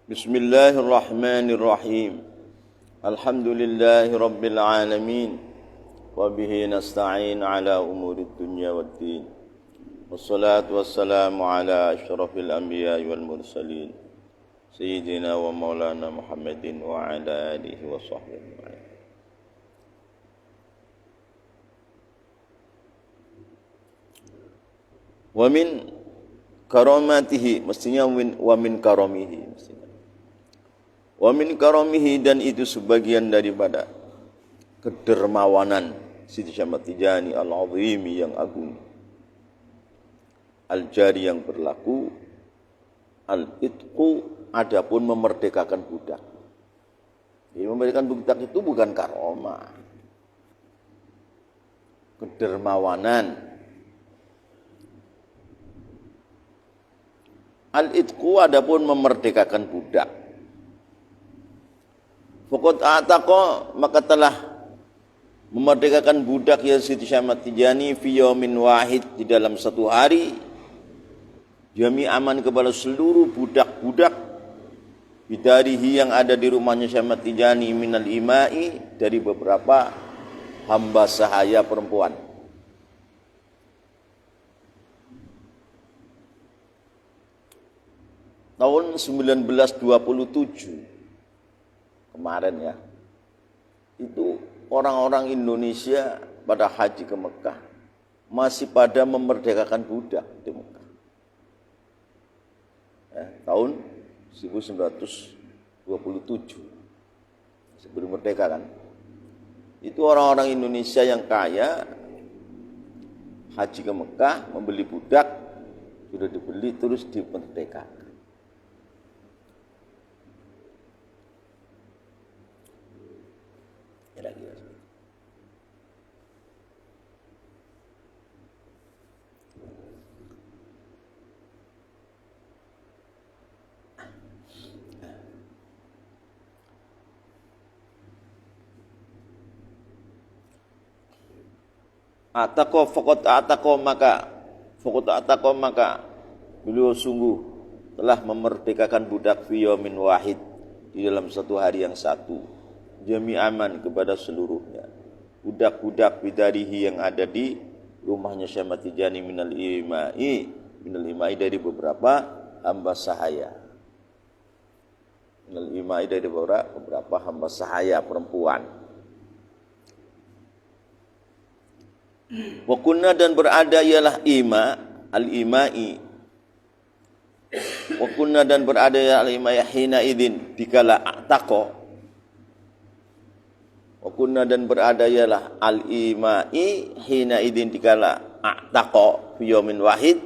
Bismillahirrahmanirrahim. Alhamdulillahi rabbil alamin. Wa bihi nasta'in ala umurid dunya waddin. Wassalatu wassalamu ala asyrafil anbiya'i wal mursalin. Sayyidina wa maulana Muhammadin wa ala alihi wa sahbihi. Wa min karamatihi, mestinya wa min karamihi, mestinya. Wa min karamihi, dan itu sebagian daripada kedermawanan Siti Ahmad Tijani al-azimi yang agung, al-jari yang berlaku, al-itqu adapun memerdekakan budak. Jadi memerdekakan budak itu bukan karomah, kedermawanan. Al-itqu adapun memerdekakan budak. Faqad ataqa, maka telah memerdekakan budak ya Siti Ahmad Tijani fi yaumin wahid, di dalam satu hari, jami'aman kepada seluruh budak-budak bidarihi yang ada di rumahnya Ahmad Tijani minal imai, dari beberapa hamba sahaya perempuan. Tahun 1927 kemarin ya, itu orang-orang Indonesia pada haji ke Mekah masih pada memerdekakan budak di Mekah. Tahun 1927 sebelum merdeka kan, itu orang-orang Indonesia yang kaya haji ke Mekah membeli budak, sudah dibeli terus dimerdekakan. Maka beliau sungguh telah memerdekakan budak fi yaumin wahid, di dalam satu hari yang satu, jami'aman kepada seluruhnya budak-budak bidarihi yang ada di rumahnya Syekh Ahmad Tijani minal imai dari beberapa hamba sahaya, minal imai dari beberapa hamba sahaya perempuan. Wa kunna, dan berada ialah ima al-imai. Wa kunna, dan berada ialah al-imai hina idin dikala ataqo. Wa kunna, dan berada ialah al-imai hina idin dikala ataqo fi yaumin wahid,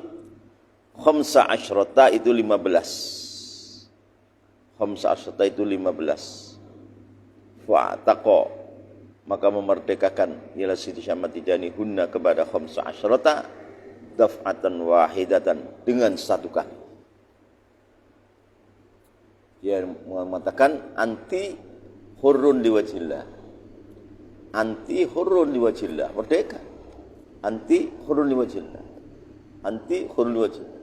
khamsa asyrata itu 15. Khamsa asyrata itu 15. Fa ataqo, maka memerdekakan ialah Siti Ahmad Tijani hunna kepada khamsa asyrata daf'atan wahidatan, dengan satu kali. Dia mengatakan anti hurrun liwajillah, anti hurrun liwajillah, merdeka, anti hurrun liwajillah, anti hurrun liwajillah.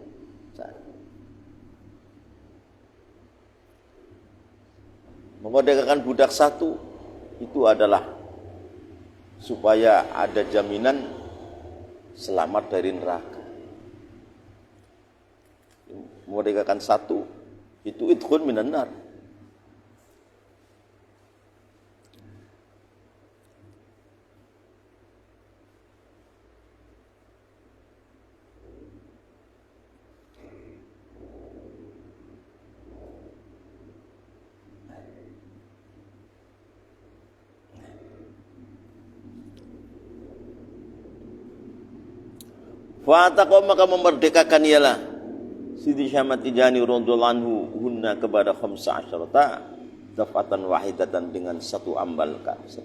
Memerdekakan budak satu itu adalah supaya ada jaminan selamat dari neraka. Memerdekakan satu itu idkhul minan nar. Fa'ataqo, maka memerdekakan ialah Siti Ahmad Tijani radhiyallahu anhu hunna kepada khamsa asyrata dafatan wahidatan, dengan satu ambal kafir.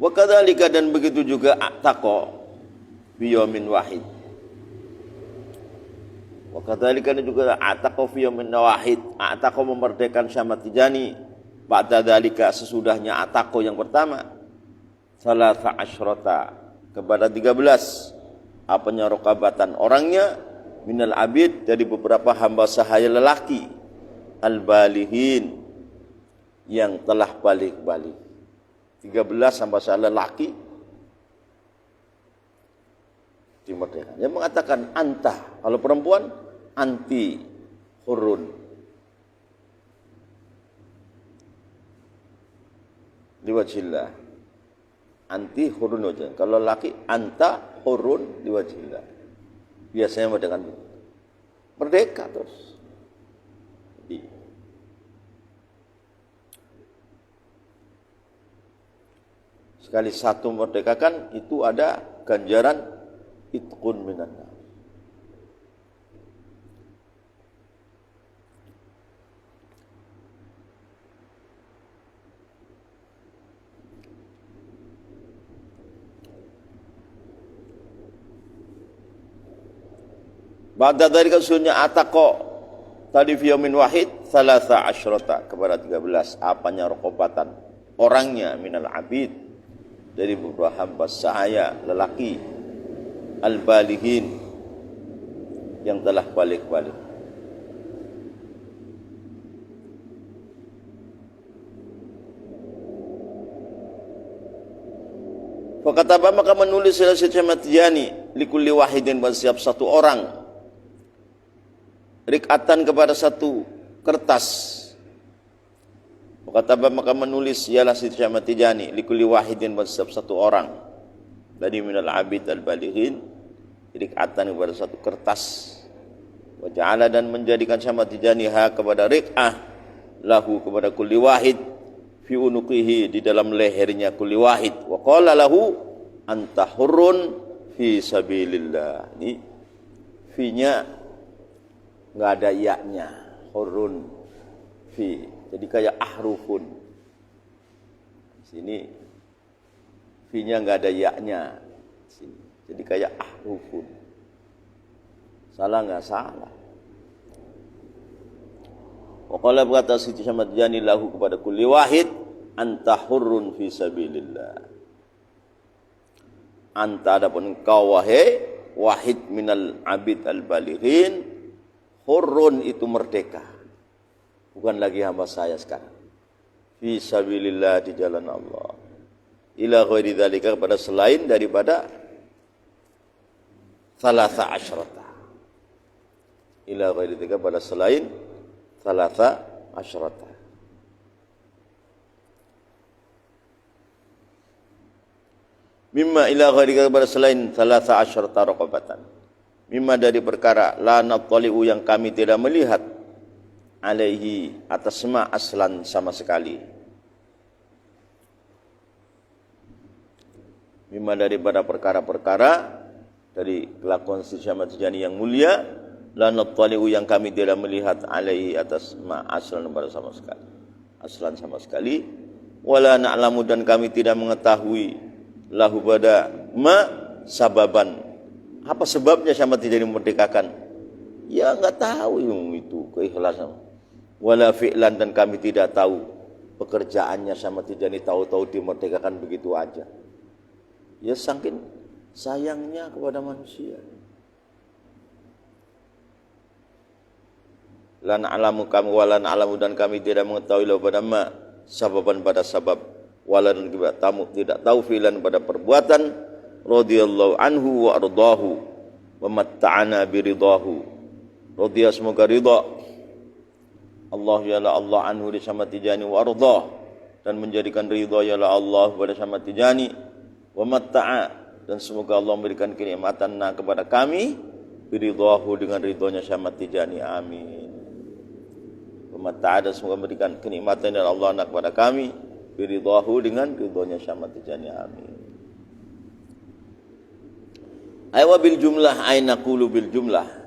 Wa kadzalika, dan begitu juga ataqo fi yaumin wahid. Wa kadzalika, dan juga ataqo fi yaumin wahid. Ataqo memerdekakan Ahmad Tijani ba'da dzalika, sesudahnya ataqo yang pertama, salasa asyrata kepada 13 apanya rokabatan orangnya, minal abid, dari beberapa hamba sahaya lelaki, al-balighin, yang telah balik-balik. 13 hamba sahaya lelaki dimerdekakan. Dia mengatakan anta, kalau perempuan anti hurun liwajillah, anti hurun wajillah. Kalau laki anta hurun liwajillah. Biasanya mengatakan merdeka terus. Jadi, sekali satu merdekakan itu ada ganjaran itqun minan nar. Ba'da dzalika sunnya ataqo tadi fi yaumin wahid 13 kepada 13 apanya raqabatan orangnya minal abid dari beberapa hamba sahaya lelaki al-balighin yang telah balik-balik. Fakataba maka menulis Syekh Ahmad Tijani likulli wahidin bagi setiap satu orang rikatan kepada satu kertas. Fakataba maka menulis ialah Syekh Ahmad Tijani likulli wahidin bagi setiap satu orang dari minal abid al-balighin rikatan kepada satu kertas. Wa ja'ala dan menjadikan Syekh Ahmad Tijani ha kepada rik'ah lahu kepada kulli wahid fi unuqihi di dalam lehernya kulli wahid. Wa qala lahu anta hurrun fi sabilillah. Ini fi-nya enggak ada ya-nya, hurrun fi. Jadi kayak ahrufun. Di sini fi-nya enggak ada ya-nya. Sini. Jadi kayak ahrufun. Salah enggak salah. Wa qala berkata Siti Ahmad Tijani lahu kepada kulli wahid anta hurrun fi sabilillah. Anta adapun engkau wahai wahid minal abid al-balighin, hurrun itu merdeka. Bukan lagi hamba saya sekarang. Fi sabilillah di jalan Allah. Ila ghairi dzalika kepada selain daripada 13. Ila ghairi dzalika pada selain 13. Mimma ila ghairi kepada selain 13 raqabatan. Mimma dari perkara la nattali'u yang kami tidak melihat alaihi atas ma aslan sama sekali. Mimma daripada perkara-perkara dari kelakuan Syekh Ahmad Tijani yang mulia la nattali'u yang kami tidak melihat alaihi atas ma aslan sama sekali. Aslan sama sekali. Wala na'lamu dan kami tidak mengetahui lahu pada ma sababan. Apa sebabnya Syekh Ahmad Tijani memerdekakan? Ya enggak tahu itu keikhlasan. Wala fi'lan dan kami tidak tahu pekerjaannya Syekh Ahmad Tijani tahu-tahu dimerdekakan begitu aja. Ya saking sayangnya kepada manusia. Lan alamu kami walan alamu dan kami tidak mengetahui lahu pada ma sababan pada sabab. Walan tidak tahu filan pada perbuatan radhiyallahu anhu wa ardahu wa matta'ana biridahu. Radhiya semoga ridha Allah ya Allah anhu di Syekh Ahmad Tijani wa ardah dan menjadikan ridha ya Allah kepada Syekh Ahmad Tijani wa matta'a dan semoga Allah memberikan kenikmatan kepada kami biridahu dengan ridhonya Syekh Ahmad Tijani. Amin. Wa matta'a dan semoga memberikan kenikmatan ya Allah kepada kami biridahu dengan ridhonya Syekh Ahmad Tijani. Amin. Aywa bil jumlah aina qulu bil jumlah.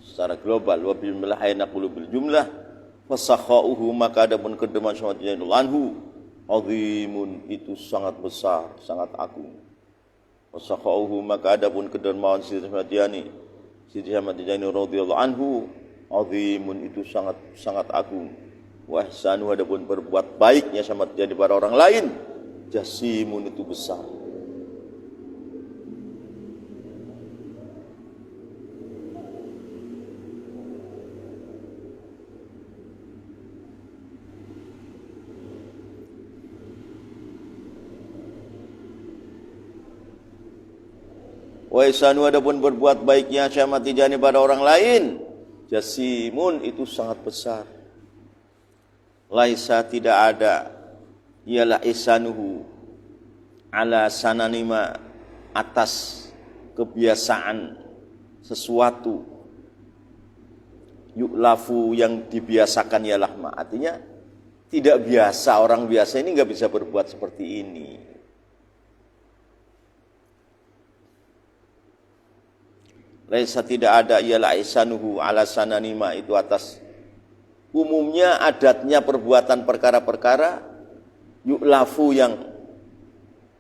Secara global wa bil jumlah aina qulu bil jumlah fasakhauhu maka adapun kedeman Syekh Ahmad Tijani anhu azimun itu sangat besar, sangat agung. Fasakhauhu maka adapun kedermawan Siti Ahmad Tijani radhiyallahu anhu azimun itu sangat sangat agung. Wa ihsanu adapun berbuat baiknya sama jadi pada orang lain jasimun itu besar. Wa ihsanu adapun berbuat baiknya Syekh Ahmad Tijani pada orang lain, jasimun itu sangat besar. Laisa tidak ada, ialah ihsanuhu ala sananima atas kebiasaan sesuatu, yu'lafu yang dibiasakan ialah ma. Artinya tidak biasa, orang biasa ini nggak bisa berbuat seperti ini. Laisa tidak ada, ialah ihsanuhu ala sananima itu atas umumnya adatnya perbuatan perkara-perkara, yu'lafu yang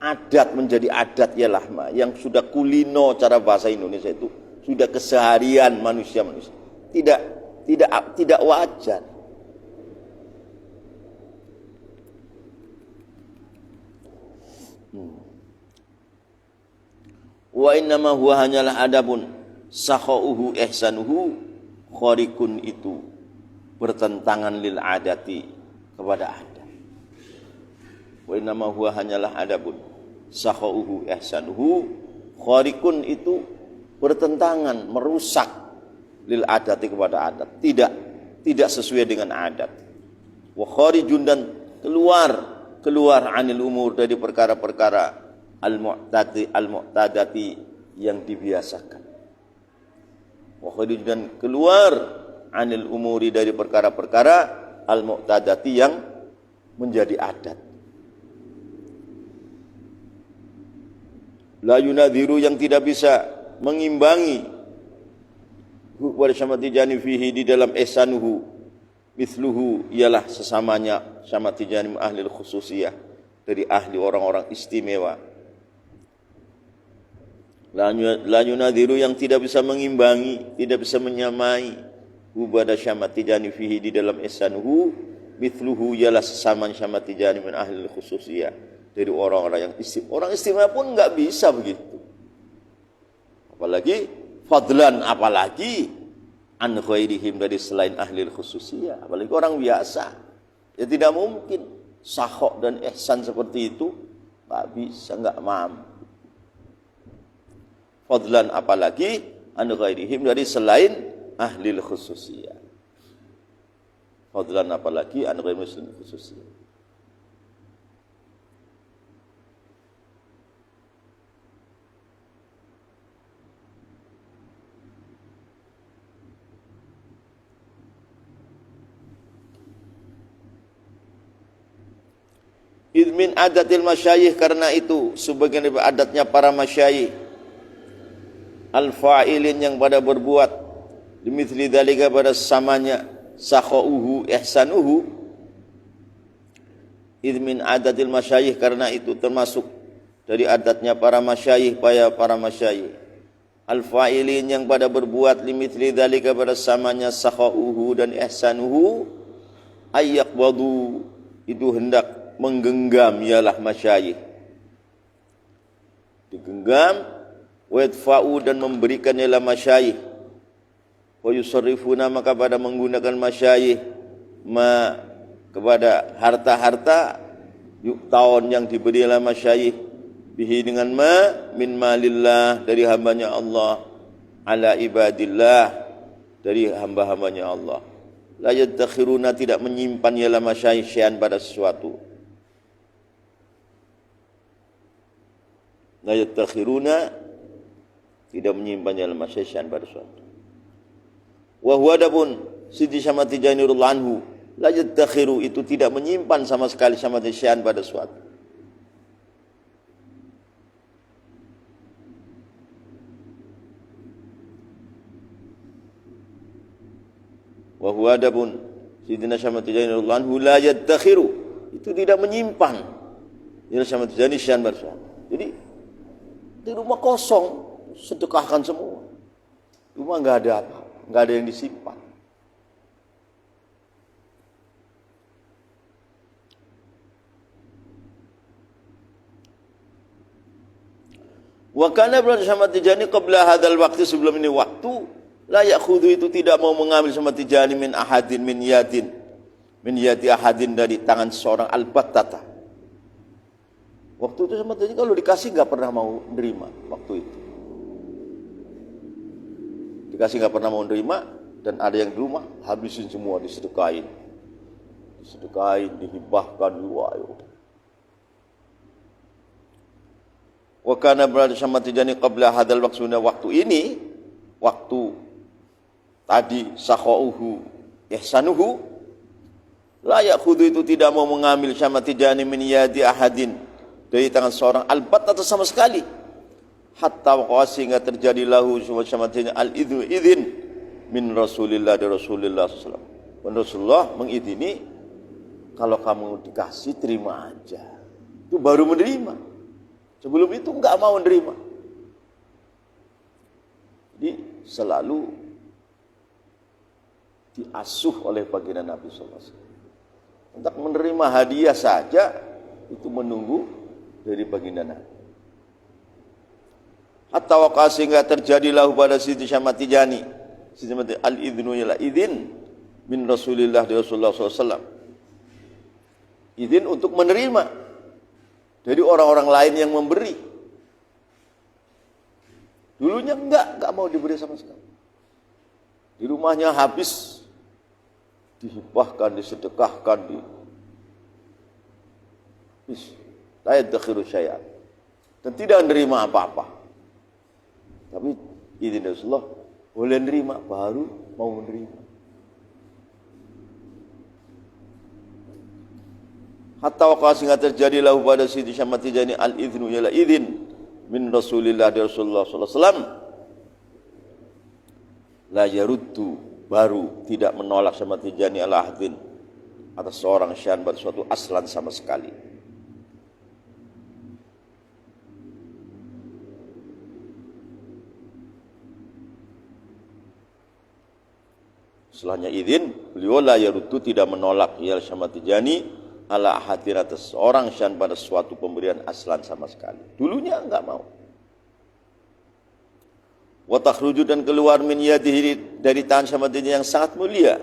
adat menjadi adat ialah ma, yang sudah kulino cara bahasa Indonesia itu sudah keseharian manusia. Tidak wajar. Wa innama huwa hanyalah adabun sakhauhu ihsanuhu khariqun itu bertentangan lil adati kepada adat. Wa innama huwa hanyalah adabun sakhauhu ihsanuhu khariqun itu bertentangan, merusak lil adati kepada adat, tidak sesuai dengan adat. Wa kharijun dan keluar anil umur dari perkara-perkara al-mu'tadati yang dibiasakan. Wa kharijun dan keluar anil umuri dari perkara-perkara al-mu'tadati yang menjadi adat. La yunadhiru yang tidak bisa mengimbangi kepada Syekh Ahmad Tijani fihi di dalam ihsanuhu mithluhu ialah sesamanya Syekh Ahmad Tijani ahli khususiyah, dari ahli orang-orang istimewa. La yunadhiru yang tidak bisa mengimbangi, tidak bisa menyamai kepada Syekh Ahmad Tijani fihi di dalam ihsanuhu mithluhu ialah sesamanya Syekh Ahmad Tijani min ahli khususiyah, dari orang-orang yang istimewa. Orang istimewa pun enggak bisa begitu. Apalagi fadlan, apalagi an ghairihim, dari selain ahli khususiyah, apalagi orang biasa. Ya tidak mungkin sahok dan ihsan seperti itu, enggak bisa, enggak mampu. Fadlan apalagi an ghairihim, dari selain ahli khususiyah. Fadlan apalagi an ghairihim khususiyah. Idmin adatil masyayikh, karena itu sebagian dari adatnya para masyayikh, al-fa'ilin yang pada berbuat, dimithli dzalika pada samanya, sakhauhu ihsanuhu. Idmin adatil masyayikh, karena itu termasuk dari adatnya para masyayikh, para masyayikh, al-fa'ilin yang pada berbuat, limithli dzalika pada samanya, sakhauhu dan ihsanuhu, ayyaqbadu itu hendak menggenggam ialah masyayikh, digenggam, wa yadfa'u dan memberikan ialah masyayikh, wa yusarrifuna maka pada menggunakan masyayikh kepada harta-harta yuktaun yang diberi oleh masyayikh bihi dengan min malillah, dari hambanya Allah, ala ibadillah, dari hamba-hambanya Allah. La yaddakhiruna tidak menyimpan ialah masyayikh syai'an pada sesuatu. La yaddakhiruna tidak menyimpan ialah masyayikh syai'an pada sesuatu. Wa huwa adapun Sidi Syekh Ahmad Tijani radhiyallahu anhu, la yaddakhiru itu tidak menyimpan sama sekali sama syai'an pada sesuatu. Wa huwa adapun Sidina Syekh Ahmad Tijani radhiyallahu anhu, la yaddakhiru itu tidak menyimpan ialah Syekh Ahmad Tijani syai'an pada sesuatu. Jadi di rumah kosong, sedekahkan semua. Rumah enggak ada apa, enggak ada yang disimpan. Wa kana Syekh Ahmad Tijani qabla hadzal waqti, sebelum ini waktu, la ya'khudhu itu tidak mau mengambil Syekh Ahmad Tijani min ahadin min yati ahadin, dari tangan seorang al-battata. Waktu itu Syekh Ahmad Tijani kalau dikasih enggak pernah mau menerima waktu itu. dikasih nggak pernah mau nerima, dan ada yang di rumah habisin semua, disedekain, dihibahkan, wayo. Wa kana berada Syamad Tijani qabla hadal waktu ini, waktu tadi sakhauhu ihsanuhu, la yakhudhu itu tidak mau mengambil Syamad Tijani min yadi ahadin, dari tangan seorang, albat atau sama sekali, hatta waqa'a sehingga terjadi lahu Syamad Tijani al-idhin min Rasulillah, dari Rasulullah SAW. Dan Rasulullah mengidini, kalau kamu dikasih terima aja, itu baru menerima. Sebelum itu enggak mau menerima. Jadi selalu diasuh oleh baginda Nabi SAW. Untuk menerima hadiah saja itu menunggu dari baginda Nabi. Hatta waqa'a sehingga terjadilah pada Siti Syamad Tijani, al-idhnu yala idhin min Rasulillah, dari Rasulullah SAW. Izin untuk menerima dari orang-orang lain yang memberi. Dulunya enggak mau diberi sama sekali. Di rumahnya habis, dihibahkan, disedekahkan, la yadkhiru syai'an, dan tidak menerima apa-apa. Tapi izin Rasulullah, boleh menerima, baru mau menerima. Hatta waqa'a sehingga terjadi lahu pada Siti Syamad Tijani al-idhnu yala idhin min Rasulillah, dari Rasulullah SAW. La yaruddu, baru tidak menolak Syamad Tijani ala ahdin, atas seorang syai'an, pada suatu aslan sama sekali. Setelahnya izin, beliau la yaruddu, tidak menolak ya Syamad Tijani ala hadir atas seorang syai'an, pada suatu pemberian aslan sama sekali. Dulunya enggak mau. Wa takhruju, dan keluar min yadihi, dari tangan Syamad Tijani yang sangat mulia,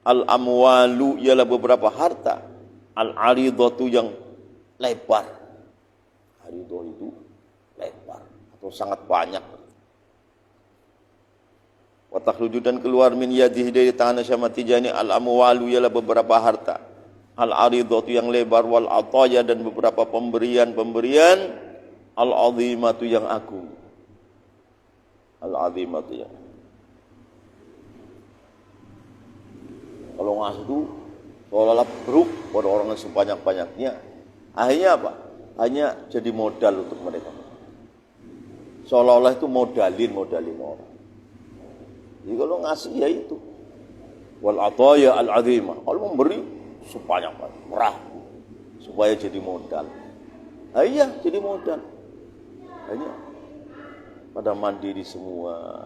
al amwalu, ialah beberapa harta, al aridatu, yang lebar. Arido itu lebar atau sangat banyak. Wa takhruju, dan keluar min yadihi, dari tangan Syamad Tijani, al amwalu, ialah beberapa harta, al-aridatu, yang lebar, wal ataya, dan beberapa pemberian, al-azimatu, yang agung. Al-azimatu, yang kalau ngasih itu seolah-olah beruk pada orang yang sebanyak-banyaknya. Akhirnya apa? Hanya jadi modal untuk mereka. Seolah-olah itu modalin orang. Jadi kalau ngasih ya itu, wal ataya al-azimah, kalau memberi sebanyak-banyak, merahu, supaya jadi modal. Iya, jadi modal. Hanya pada mandiri semua.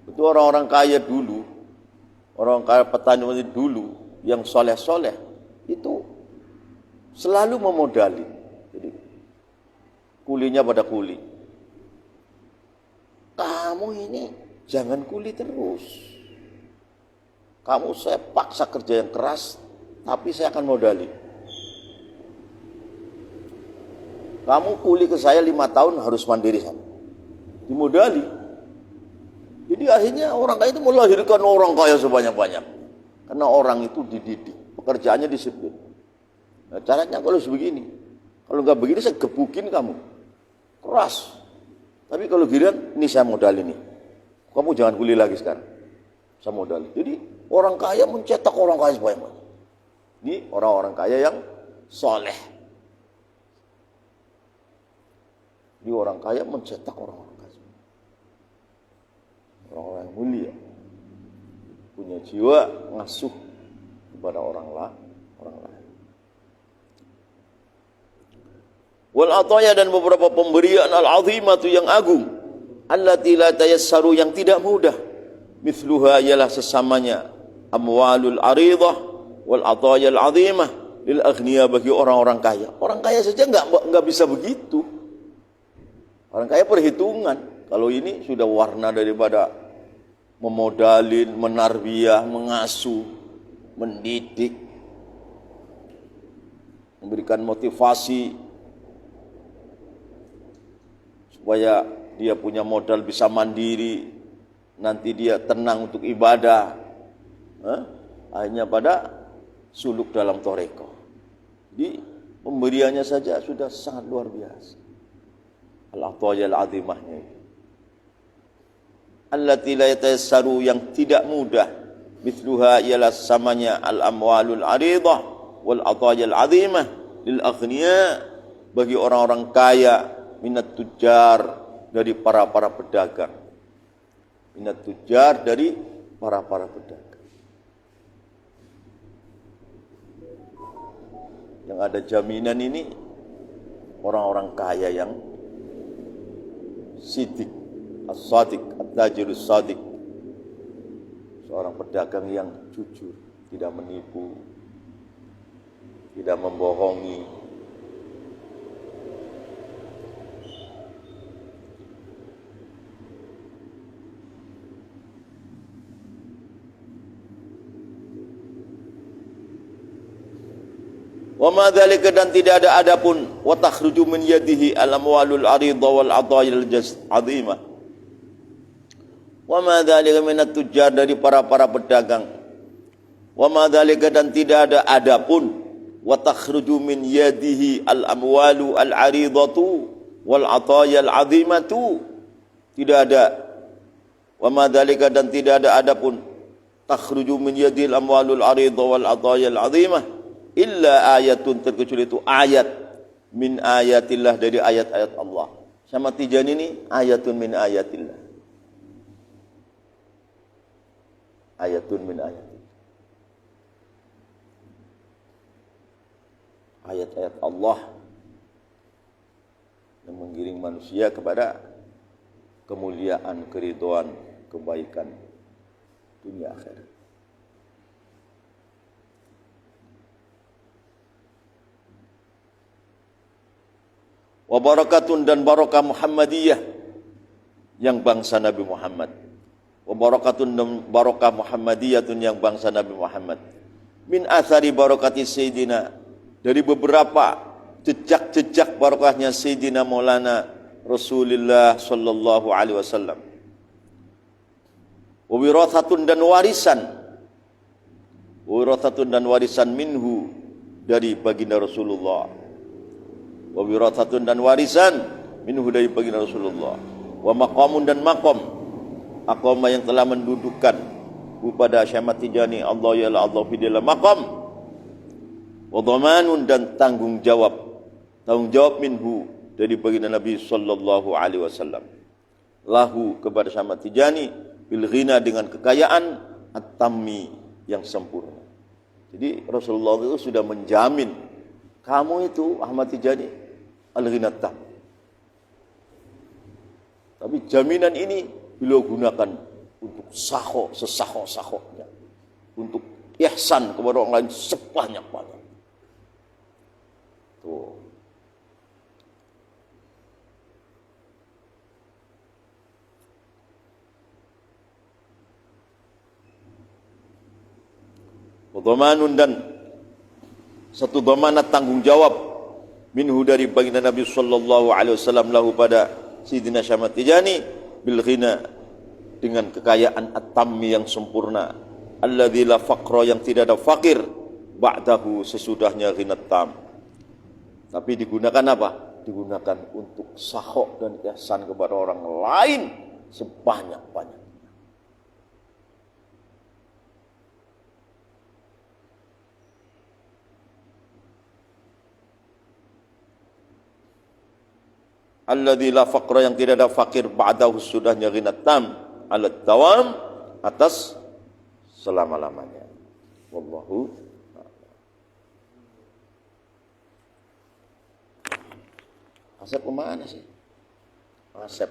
Itu orang-orang kaya dulu, orang kaya petani dulu, yang soleh-soleh, itu selalu memodali. Jadi kulinya pada kuli. Kamu ini jangan kuli terus. Kamu saya paksa kerja yang keras, tapi saya akan modali. Kamu kuli ke saya 5 tahun, harus mandiri sana. Dimodali. Jadi akhirnya orang kaya itu melahirkan orang kaya sebanyak-banyak. Karena orang itu dididik, pekerjaannya disiplin. Nah, caranya kalau sebegini. Kalau nggak begini saya gebukin kamu. Keras. Tapi kalau giliran, ini saya modali nih. Kamu jangan kuli lagi sekarang. Saya modali. Jadi orang kaya mencetak orang kaya sebanyak-banyak. Ini orang-orang kaya yang soleh. Ini orang kaya mencetak orang-orang kaya. Orang-orang yang mulia. Punya jiwa ngasuh kepada orang lain. Wal ataya, dan beberapa pemberian al-azimatu, yang agung. Allati la tayassaru, yang tidak mudah. Mithluha, ialah sesamanya, amwalul aridah wal ataya al-azimah lil aghniya, bagi orang-orang kaya. Orang kaya saja enggak bisa begitu. Orang kaya perhitungan. Kalau ini sudah warna daripada memodalin, menarbiyah, mengasuh, mendidik, memberikan motivasi supaya dia punya modal bisa mandiri, nanti dia tenang untuk ibadah. Akhirnya pada suluk dalam toreko. Jadi pemberiannya saja sudah sangat luar biasa. Al-atayal azimahnya. Allati la yatayassaru, yang tidak mudah. Mithluha ialah samanya al-amwalul aridah wal atayal azimah lil aghniya, bagi orang-orang kaya, minat tujar, dari para pedagang. Minat tujar dari para pedagang. Yang ada jaminan ini orang-orang kaya yang sidik, as-sadiq, at-tajirus sadiq. Seorang pedagang yang jujur, tidak menipu, tidak membohongi. Wa ma dzalika, dan tidak ada adapun, wa takhruju min yadihi al-amwalul aridha wal atayil azimah. Wa ma dzalika min at-tujjar, dari para pedagang. Wa ma dzalika, dan tidak ada adapun, wa takhruju min yadihi al-amwalu al-aridatu wal atayil azimatu, tidak ada. Wa ma dzalika, dan tidak ada adapun, takhruju min yadihi al-amwalul aridha wal atayil azimah, illa ayatun, terkecuali itu ayat min ayatillah, dari ayat-ayat Allah. Sama Tijani ini ayatun min ayatillah. Ayatun min ayatillah. Ayat-ayat Allah yang menggiring manusia kepada kemuliaan, keridhaan, kebaikan dunia akhirat. Wa barakatun, dan barakah Muhammadiyah, yang bangsa Nabi Muhammad. Wa barakatun, dan barakah Muhammadiyatun, yang bangsa Nabi Muhammad. Min athari barakati Sayyidina, dari beberapa jejak-jejak barakahnya Sayyidina Maulana Rasulullah sallallahu alaihi wasallam. Wa wirathatun, dan warisan. Wirathatun, dan warisan minhu, dari baginda Rasulullah. Wa wirathatun, dan warisan minhu, dari baginda Rasulullah. Wa maqamun, dan maqam, aqama, yang telah mendudukkan kepada Syekh Ahmad Tijani, Allah ya Allah fi dalam maqam. Wa dhamanun, dan tanggung jawab minhu, dari baginda Nabi sallallahu alaihi wasallam. Lahu, kepada Syekh Ahmad Tijani, bil ghina, dengan kekayaan, at-tammi, yang sempurna. Jadi Rasulullah itu sudah menjamin, kamu itu Ahmad Tijani al-ghinat tam. Tapi jaminan ini beliau gunakan untuk sesakho-sahoknya, untuk ihsan kepada orang lain sebanyak-banyak. Tuh. Dhamanun, dan satu dhamanat, tanggung jawab, minhu, dari baginda Nabi sallallahu alaihi wasallam, lahu, pada Sayyidina Syekh Ahmad Tijani, bil ghina, dengan kekayaan at-tammi, yang sempurna, alladzi la faqra, yang tidak ada fakir, ba'dahu, sesudahnya ghinat tam. Tapi digunakan apa? Digunakan untuk sahok dan ihsan kepada orang lain sebanyak-banyak. Alladzi la faqra, yang tidak ada fakir, ba'dahu, sudahnya ghinat tam, alat dawam, atas selama-lamanya. Wallahu Asep kemana sih? Asep